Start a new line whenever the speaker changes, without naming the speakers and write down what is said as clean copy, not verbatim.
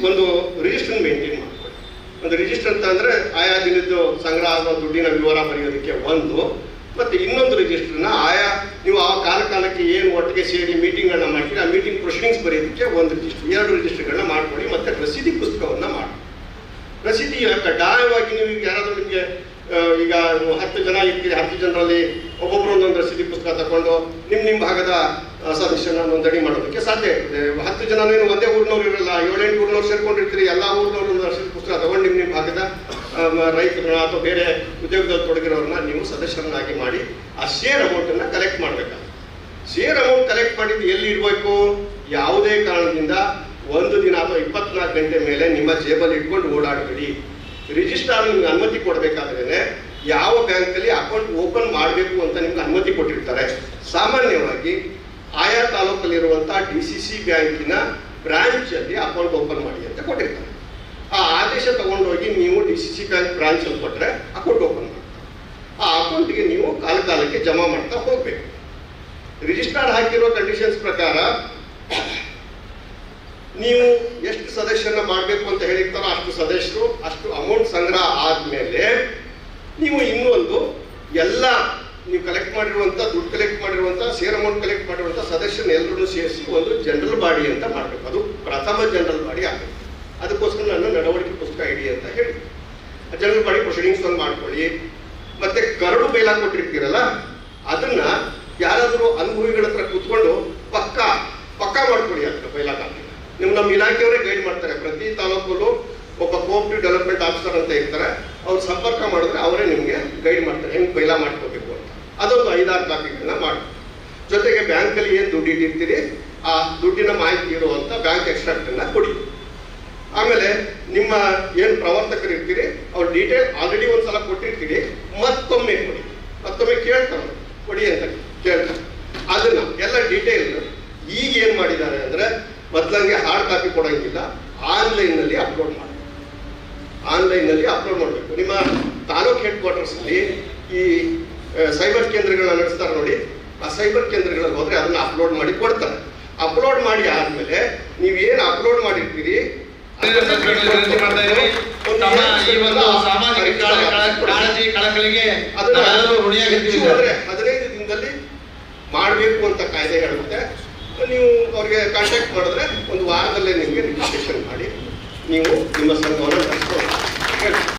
ಒಂದು register maintain ಮಾಡ್ಕೊಳ್ಳಿ. ಒಂದು ರಿಜಿಸ್ಟರ್ ಅಂತ ಅಂದರೆ ಆಯಾ ದಿನದ್ದು ಸಂಗ್ರಹ ಆಗೋ ದುಡ್ಡಿನ ವಿವರ ಬರೆಯೋದಕ್ಕೆ ಒಂದು, ಮತ್ತು ಇನ್ನೊಂದು ರಿಜಿಸ್ಟರ್ನ ಆಯಾ ನೀವು ಆ ಕಾಲಕ್ಕೆ ಏನು ಒಟ್ಟಿಗೆ ಸೇರಿ ಮೀಟಿಂಗ್ಗಳನ್ನ ಮಾಡ್ತೀರಿ ಆ ಮೀಟಿಂಗ್ ಪ್ರೊಸೀಡಿಂಗ್ಸ್ ಬರೆಯೋದಕ್ಕೆ ಒಂದು ರಿಜಿಸ್ಟರ್, 2 ರಿಜಿಸ್ಟರ್ಗಳನ್ನ ಮಾಡ್ಕೊಳ್ಳಿ. ಮತ್ತು ರಸೀದಿ ಪುಸ್ತಕವನ್ನು ಮಾಡಿ. ರಸೀದಿ ಕಡ್ಡಾಯವಾಗಿ ನೀವು ಈಗ ಯಾರಾದರೂ ನಿಮಗೆ ಈಗ 10 ಜನ ಇರ್ತೀರಿ, 10 ಜನರಲ್ಲಿ ಒಬ್ಬೊಬ್ಬರು ಒಂದೊಂದು ರಸೀದಿ ಪುಸ್ತಕ ತಗೊಂಡು ನಿಮ್ಮ ಭಾಗದ ಸದಸ್ಯನ ನೋಂದಣಿ ಮಾಡೋದಕ್ಕೆ ಸಾಧ್ಯ ಇರ್ತದೆ. 10 ಜನನೇನು ಒಂದೇ ಊರಿನವ್ರು ಇರಲ್ಲ, 7-8 ಊರಿನವ್ರು ಸೇರ್ಕೊಂಡಿರ್ತೀರಿ. ಎಲ್ಲ ಊರಿನವ್ರು ಒಂದು ರಸೀದಿ ಪುಸ್ತಕ ತಗೊಂಡು ನಿಮ್ಮ ಭಾಗದ ರೈತರನ್ನ ಅಥವಾ ಬೇರೆ ಉದ್ಯೋಗದಲ್ಲಿ ತೊಡಗಿರೋರನ್ನ ನೀವು ಸದಸ್ಯರನ್ನಾಗಿ ಮಾಡಿ ಆ ಶೇರ್ ಅಮೌಂಟನ್ನು ಕಲೆಕ್ಟ್ ಮಾಡಬೇಕಾಗುತ್ತೆ. ಶೇರ್ ಅಮೌಂಟ್ ಕಲೆಕ್ಟ್ ಮಾಡಿದ್ದು ಎಲ್ಲಿ ಇಡಬೇಕು? ಯಾವುದೇ ಕಾರಣದಿಂದ 1 ದಿನ ಅಥವಾ 24 ಗಂಟೆ ಮೇಲೆ ನಿಮ್ಮ ಜೇಬಲ್ಲಿ ಇಟ್ಕೊಂಡು ಓಡಾಡಬೇಡಿ. ರಿಜಿಸ್ಟ್ರಾರ್ ನಿಮ್ಗೆ ಅನುಮತಿ ಕೊಡಬೇಕಾದ್ರೆ ಯಾವ ಬ್ಯಾಂಕಲ್ಲಿ ಅಕೌಂಟ್ ಓಪನ್ ಮಾಡಬೇಕು ಅಂತ ನಿಮ್ಗೆ ಅನುಮತಿ ಕೊಟ್ಟಿರ್ತಾರೆ. ಸಾಮಾನ್ಯವಾಗಿ ಆಯಾ ತಾಲೂಕಲ್ಲಿರುವಂಥ DCC ಬ್ಯಾಂಕಿನ ಬ್ರಾಂಚಲ್ಲಿ ಅಕೌಂಟ್ ಓಪನ್ ಮಾಡಿ ಅಂತ ಕೊಟ್ಟಿರ್ತಾರೆ. ಆ ಆದೇಶ ತಗೊಂಡೋಗಿ ನೀವು DCC ಬ್ಯಾಂಕ್ ಬ್ರಾಂಚಲ್ಲಿ ಕೊಟ್ಟರೆ ಅಕೌಂಟ್ ಓಪನ್ ಮಾಡ್ತಾರೆ. ಆ ಅಕೌಂಟ್ಗೆ ನೀವು ಕಾಲಕ್ಕೆ ಜಮಾ ಮಾಡ್ತಾ ಹೋಗಬೇಕು. ರಿಜಿಸ್ಟ್ರಾರ್ ಹಾಕಿರೋ ಕಂಡೀಷನ್ಸ್ ಪ್ರಕಾರ ನೀವು ಎಷ್ಟು ಸದಸ್ಯರನ್ನ ಮಾಡಬೇಕು ಅಂತ ಹೇಳಿರ್ತಾರೋ ಅಷ್ಟು ಸದಸ್ಯರು, ಅಷ್ಟು ಅಮೌಂಟ್ ಸಂಗ್ರಹ ಆದಮೇಲೆ ನೀವು ಇನ್ನೊಂದು ಎಲ್ಲ ನೀವು ಕಲೆಕ್ಟ್ ಮಾಡಿರುವಂಥ ದುಡ್ಡು ಕಲೆಕ್ಟ್ ಮಾಡಿರುವಂಥ ಶೇರ್ ಅಮೌಂಟ್ ಕಲೆಕ್ಟ್ ಮಾಡಿರುವಂಥ ಸದಸ್ಯರನ್ನ ಎಲ್ಲರೂ ಸೇರಿಸಿ ಒಂದು ಜನರಲ್ ಬಾಡಿ ಅಂತ ಮಾಡಬೇಕು. ಅದು ಪ್ರಥಮ ಜನರಲ್ ಬಾಡಿ ಆಗಬೇಕು. ಅದಕ್ಕೋಸ್ಕರ ನಾನು ನಡವಳಿಕೆ ಪುಸ್ತಕ ಇಡಿ ಅಂತ ಹೇಳಿ ಜನರಲ್ ಬಾಡಿ ಪ್ರೊಸೀಡಿಂಗ್ಸ್ ಒಂದು ಮಾಡ್ಕೊಳ್ಳಿ. ಮತ್ತೆ ಕರಡು ಬೇಲ ಕೊಟ್ಟಿರ್ತೀರಲ್ಲ ಅದನ್ನ ಯಾರಾದರೂ ಅನುಭವಿಗಳ ಹತ್ರ ಕೂತ್ಕೊಂಡು ಪಕ್ಕಾ ಮಾಡ್ಕೊಳ್ಳಿ. ಅದನ್ನ ಬೈಲಾಕಾಗಿ ನಮ್ಮ ಇಲಾಖೆಯವರೇ ಗೈಡ್ ಮಾಡ್ತಾರೆ. ಪ್ರತಿ ತಾಲೂಕಲ್ಲೂ ಒಬ್ಬ ಕೋಆಪರೇಟಿವ್ ಡೆವಲಪ್ಮೆಂಟ್ ಆಫೀಸರ್ ಅಂತ ಇರ್ತಾರೆ. ಅವ್ರು ಸಂಪರ್ಕ ಮಾಡಿದ್ರೆ ಅವರೇ ನಿಮಗೆ ಗೈಡ್ ಮಾಡ್ತಾರೆ ಹೆಂಗೆ ಬೈಲಾ ಮಾಡ್ಕೋಬೇಕು ಅಂತ. ಅದೊಂದು 5-6 ಕಾಪಿಗಳನ್ನ ಮಾಡಿ. ಜೊತೆಗೆ ಬ್ಯಾಂಕಲ್ಲಿ ಏನು ದುಡ್ಡು ಇಟ್ಟಿರ್ತೀರಿ ಆ ದುಡ್ಡಿನ ಮಾಹಿತಿ ಇರುವಂಥ ಬ್ಯಾಂಕ್ ಎಕ್ಸ್ಟ್ರಾಕ್ಟನ್ನು ಕೊಡಿ. ಆಮೇಲೆ ನಿಮ್ಮ ಏನು ಪ್ರವರ್ತಕರು ಇರ್ತೀರಿ ಅವ್ರ ಡೀಟೇಲ್ ಆಲ್ರೆಡಿ ಒಂದ್ಸಲ ಕೊಟ್ಟಿರ್ತೀರಿ, ಮತ್ತೊಮ್ಮೆ ಕೊಡಿ. ಮತ್ತೊಮ್ಮೆ ಕೇಳ್ತಾರೆ ಕೊಡಿ ಅಂತ ಕೇಳ್ತಾರೆ. ಅದನ್ನ ಎಲ್ಲ ಡೀಟೇಲ್ ಈಗ ಏನು ಮಾಡಿದ್ದಾರೆ ಅಂದರೆ ಮೊದಲಂಗೆ ಹಾರ್ಡ್ ಕಾಪಿ ಕೊಡೋಂಗಿಲ್ಲ, ಆನ್ಲೈನ್ನಲ್ಲಿ ಅಪ್ಲೋಡ್ ಮಾಡಿ. ಆನ್ಲೈನ್ನಲ್ಲಿ ಅಪ್ಲೋಡ್ ಮಾಡಬೇಕು. ನಿಮ್ಮ ತಾಲೂಕ್ ಹೆಡ್ ಕ್ವಾರ್ಟರ್ಸಲ್ಲಿ ಈ ಸೈಬರ್ ಕೇಂದ್ರಗಳನ್ನ ನಡೆಸ್ತಾರೆ ನೋಡಿ, ಆ ಸೈಬರ್ ಕೇಂದ್ರಗಳಲ್ಲಿ ಹೋದರೆ ಅದನ್ನ ಅಪ್ಲೋಡ್ ಮಾಡಿ ಕೊಡ್ತಾರೆ. ಅಪ್ಲೋಡ್ ಮಾಡಿ ಆದಮೇಲೆ ನೀವೇನು ಅಪ್ಲೋಡ್ ಮಾಡಿರ್ತೀರಿ 15 ದಿನದಲ್ಲಿ ಮಾಡಬೇಕು ಅಂತ ಕಾಯ್ದೆ ಹೇಳುತ್ತೆ. ನೀವು ಅವ್ರಿಗೆ ಕಾಂಟ್ಯಾಕ್ಟ್ ಮಾಡಿದ್ರೆ 1 ವಾರದಲ್ಲೇ ನಿಮಗೆ ರಿಜಿಸ್ಟ್ರೇಷನ್ ಮಾಡಿ ನೀವು ನಿಮ್ಮ ಸಂಘವನ್ನು ನಡೆಸ್ಕೊಂಡು